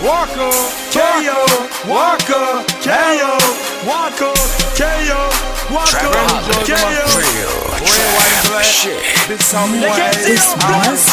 Walker, KO, Walker, KO, Walker, KO, Walker, KO. Boy, white black, bitch, tell me what This was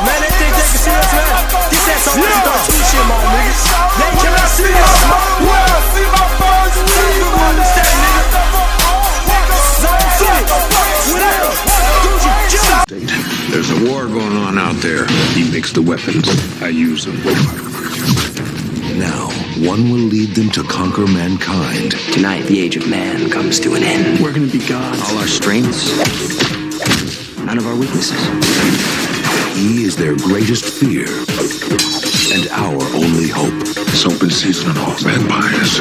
man, they think they can see us, man. This that some cartoon shit, my niggas. They can't see us, man. Well, see my birds, you understand, nigga. Zone City, whatever. There's a war going on out there. He makes the weapons. I use them. Now, one will lead them to conquer mankind. Tonight, the age of man comes to an end. We're gonna be gods. All our strengths, none of our weaknesses. He is their greatest fear and our only hope. This open season on all vampires.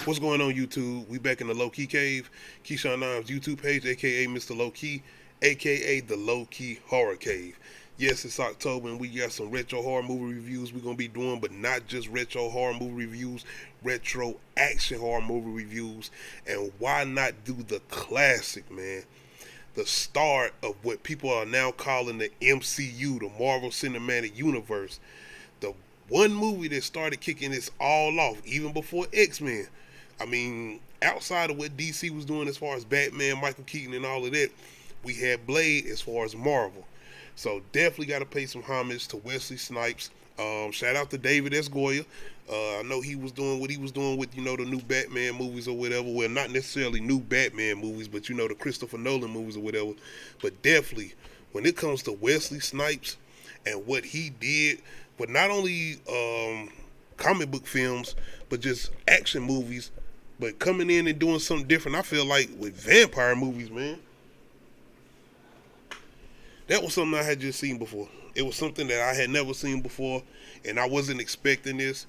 What's going on, YouTube? We back in the Low Key Cave. Keyshawn Nimes YouTube page, aka Mr. Low Key, aka the Low Key Horror Cave. Yes, it's October and we got some retro horror movie reviews we're going to be doing, but not just retro horror movie reviews, retro action horror movie reviews. And why not do the classic, man? The start of what people are now calling the MCU, the Marvel Cinematic Universe. The one movie that started kicking this all off, even before X-Men. I mean, outside of what DC was doing as far as Batman, Michael Keaton and all of that, we had Blade as far as Marvel. So definitely got to pay some homage to Wesley Snipes. Shout out to David S. Goyer. I know he was doing what he was doing with, the new Batman movies or whatever. Well, not necessarily new Batman movies, but, the Christopher Nolan movies or whatever. But definitely, when it comes to Wesley Snipes and what he did, but not only comic book films, but just action movies, but coming in and doing something different, I feel like with vampire movies, man. That was something I had just seen before. It was something that I had never seen before, and I wasn't expecting this.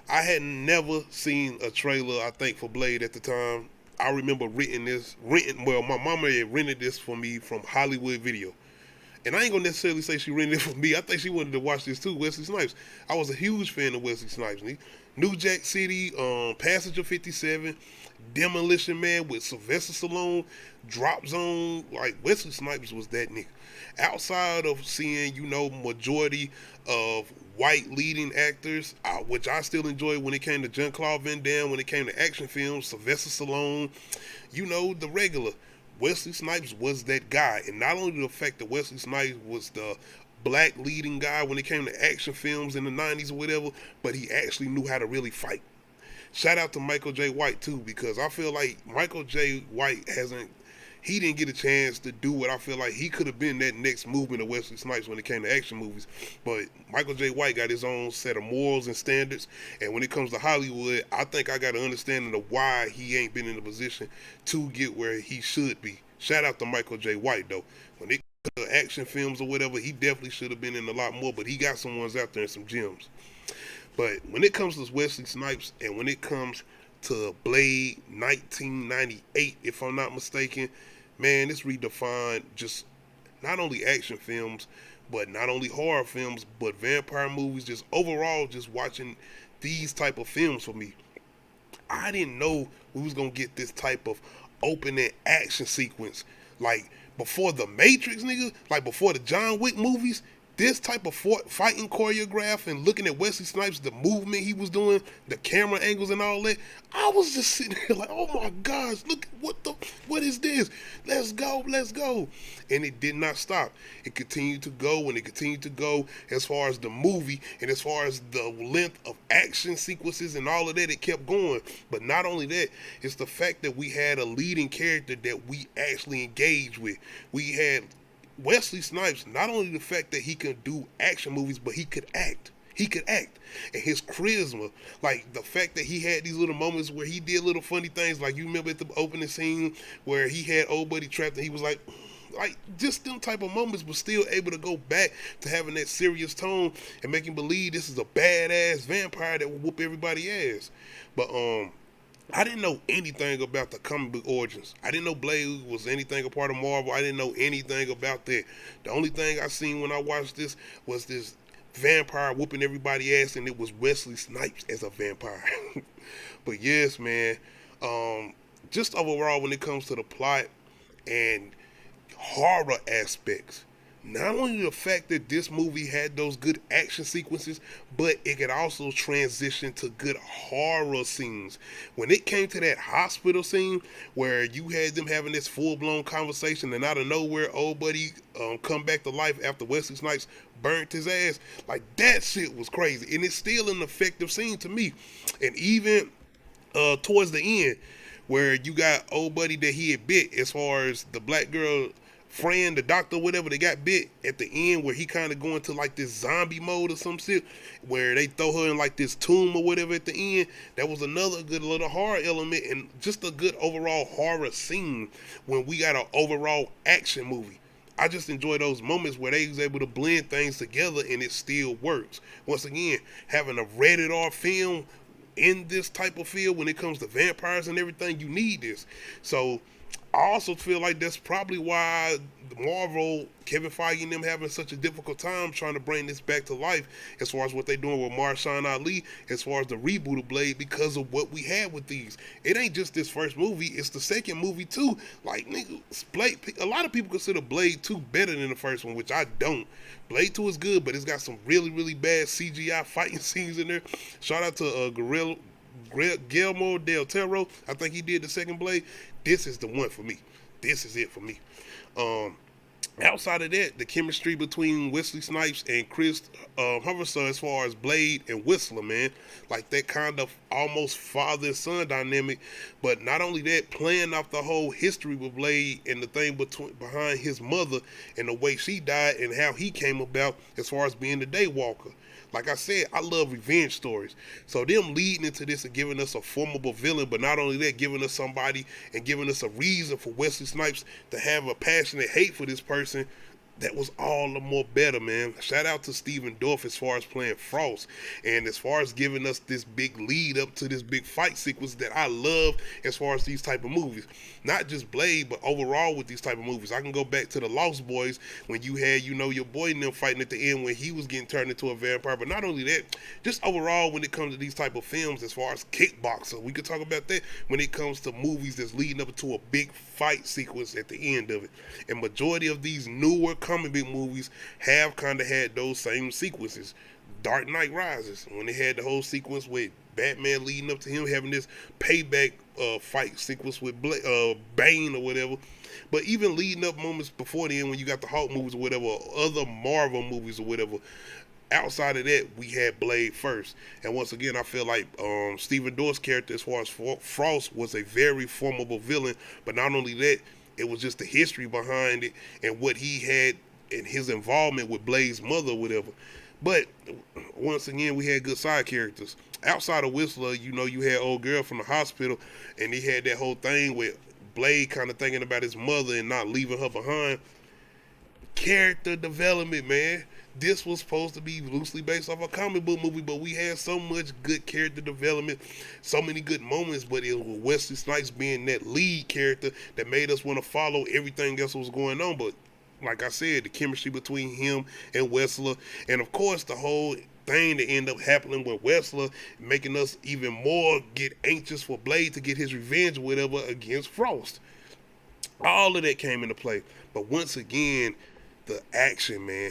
I had never seen a trailer, I think, for Blade at the time. I remember my mama had rented this for me from Hollywood Video. And I ain't gonna necessarily say she rented it for me. I think she wanted to watch this too, Wesley Snipes. I was a huge fan of Wesley Snipes. New Jack City, Passenger 57, Demolition Man with Sylvester Stallone, Drop Zone. Like, Wesley Snipes was that nigga. Outside of seeing, majority of white leading actors, which I still enjoy when it came to Jean-Claude Van Damme, when it came to action films, Sylvester Stallone, the regular. Wesley Snipes was that guy. And not only the fact that Wesley Snipes was the black leading guy when it came to action films in the 90s or whatever, but he actually knew how to really fight. Shout out to Michael J. White too, because I feel like Michael J. White he didn't get a chance to do what I feel like he could have been that next movement of Wesley Snipes when it came to action movies. But Michael J. White got his own set of morals and standards. And when it comes to Hollywood, I think I got an understanding of why he ain't been in a position to get where he should be. Shout out to Michael J. White, though. When it comes to action films or whatever, he definitely should have been in a lot more. But he got some ones out there and some gems. But when it comes to Wesley Snipes and when it comes to Blade 1998, if I'm not mistaken, man, it's redefined just not only action films, but not only horror films, but vampire movies, just overall, just watching these type of films for me. I didn't know we was going to get this type of opening action sequence. Like, before The Matrix, nigga, like before the John Wick movies, this type of fighting choreograph and looking at Wesley Snipes, the movement he was doing, the camera angles and all that, I was just sitting there like, oh my gosh, look, what is this? Let's go. And it did not stop. It continued to go and it continued to go as far as the movie and as far as the length of action sequences and all of that, it kept going. But not only that, it's the fact that we had a leading character that we actually engaged with. We had Wesley Snipes, not only the fact that he could do action movies, but he could act. And his charisma, like the fact that he had these little moments where he did little funny things, like you remember at the opening scene where he had old buddy trapped and he was like just them type of moments, but still able to go back to having that serious tone and make him believe this is a badass vampire that will whoop everybody ass. But I didn't know anything about the comic book origins. I didn't know Blade was anything a part of Marvel. I didn't know anything about that. The only thing I seen when I watched this was this vampire whooping everybody ass, and it was Wesley Snipes as a vampire. But yes, man, just overall when it comes to the plot and horror aspects, not only the fact that this movie had those good action sequences, but it could also transition to good horror scenes. When it came to that hospital scene where you had them having this full-blown conversation and out of nowhere old buddy come back to life after Wesley Snipes burnt his ass, like that shit was crazy. And it's still an effective scene to me. And even towards the end where you got old buddy that he had bit, as far as the black girl friend, the doctor, whatever, they got bit at the end, where he kind of go into like this zombie mode or some shit, where they throw her in like this tomb or whatever at the end. That was another good little horror element and just a good overall horror scene when we got an overall action movie. I just enjoy those moments where they was able to blend things together and it still works. Once again, having a rated R film in this type of field when it comes to vampires and everything, you need this. So I also feel like that's probably why Marvel, Kevin Feige and them having such a difficult time trying to bring this back to life as far as what they're doing with Mahershala Ali, as far as the reboot of Blade, because of what we had with these. It ain't just this first movie, it's the second movie too. Like, nigga, Blade, a lot of people consider Blade 2 better than the first one, which I don't. Blade 2 is good, but it's got some really, really bad CGI fighting scenes in there. Shout out to Guillermo del Toro. I think he did the second Blade. This is the one for me. This is it for me. Outside of that, the chemistry between Wesley Snipes and Chris Hutcherson as far as Blade and Whistler, man, like that kind of almost father and son dynamic. But not only that, playing off the whole history with Blade and the thing behind his mother and the way she died and how he came about as far as being the Daywalker. Like I said, I love revenge stories. So them leading into this and giving us a formidable villain, but not only that, giving us somebody and giving us a reason for Wesley Snipes to have a passionate hate for this person, that was all the more better, man. Shout out to Stephen Dorff as far as playing Frost and as far as giving us this big lead up to this big fight sequence that I love as far as these type of movies. Not just Blade, but overall with these type of movies. I can go back to the Lost Boys when you had, you know, your boy and them fighting at the end when he was getting turned into a vampire. But not only that, just overall when it comes to these type of films as far as Kickboxer, we could talk about that when it comes to movies that's leading up to a big fight sequence at the end of it. And majority of these newer comic book movies have kind of had those same sequences. Dark Knight Rises, when they had the whole sequence with Batman leading up to him having this payback fight sequence with Bane or whatever. But even leading up moments before then when you got the Hulk movies or whatever, or other Marvel movies or whatever, outside of that, we had Blade first. And once again, I feel like Stephen Dorff's character as far as Frost was a very formidable villain. But not only that, it was just the history behind it and what he had in his involvement with Blade's mother or whatever. But once again, we had good side characters. Outside of Whistler, you know, you had old girl from the hospital, and he had that whole thing with Blade kind of thinking about his mother and not leaving her behind. Character development, man. This was supposed to be loosely based off a comic book movie, but we had so much good character development, so many good moments, but it was Wesley Snipes being that lead character that made us want to follow everything else that was going on. But like I said, the chemistry between him and Whistler, and of course the whole thing that ended up happening with Whistler, making us even more get anxious for Blade to get his revenge or whatever against Frost. All of that came into play. But once again, the action, man,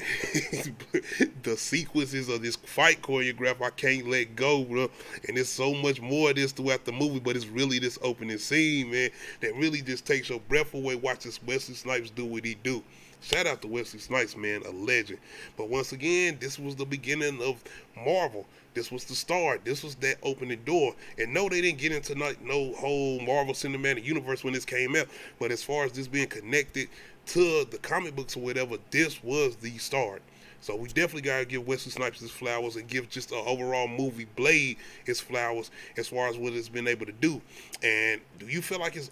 the sequences of this fight choreograph, I can't let go, bro. And there's so much more of this throughout the movie, but it's really this opening scene, man, that really just takes your breath away watching Wesley Snipes do what he do. Shout out to Wesley Snipes, man, a legend. But once again, this was the beginning of Marvel. This was the start. This was that opening door. And no, they didn't get into no whole Marvel Cinematic Universe when this came out. But as far as this being connected to the comic books or whatever, this was the start. So we definitely got to give Wesley Snipes his flowers and give just an overall movie Blade his flowers as far as what it's been able to do. And do you feel like it's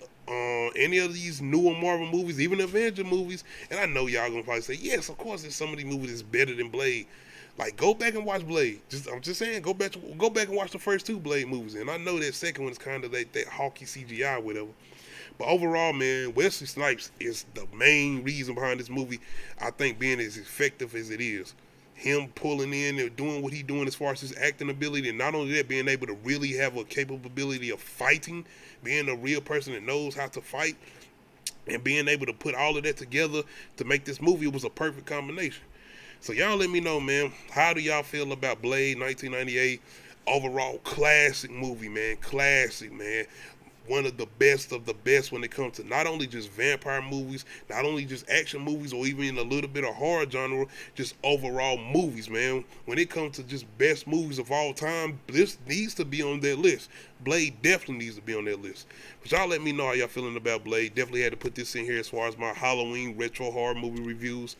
any of these newer Marvel movies, even Avenger movies? And I know y'all gonna probably say, yes, of course there's some of these movies that's better than Blade. Like, go back and watch Blade. I'm just saying, go back and watch the first two Blade movies. And I know that second one is kind of that hawky CGI or whatever. But overall, man, Wesley Snipes is the main reason behind this movie, I think, being as effective as it is. Him pulling in and doing what he's doing as far as his acting ability, and not only that, being able to really have a capability of fighting, being a real person that knows how to fight. And being able to put all of that together to make this movie, it was a perfect combination. So y'all let me know, man, how do y'all feel about Blade 1998? Overall classic movie, man. Classic, man. One of the best when it comes to not only just vampire movies, not only just action movies, or even a little bit of horror genre, just overall movies, man. When it comes to just best movies of all time, this needs to be on that list. Blade definitely needs to be on that list. But y'all let me know how y'all feeling about Blade. Definitely had to put this in here as far as my Halloween retro horror movie reviews.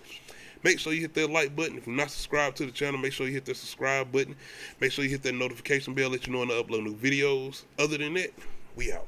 Make sure you hit that like button. If you're not subscribed to the channel, make sure you hit that subscribe button. Make sure you hit that notification bell, let you know when I upload new videos. Other than that, we out.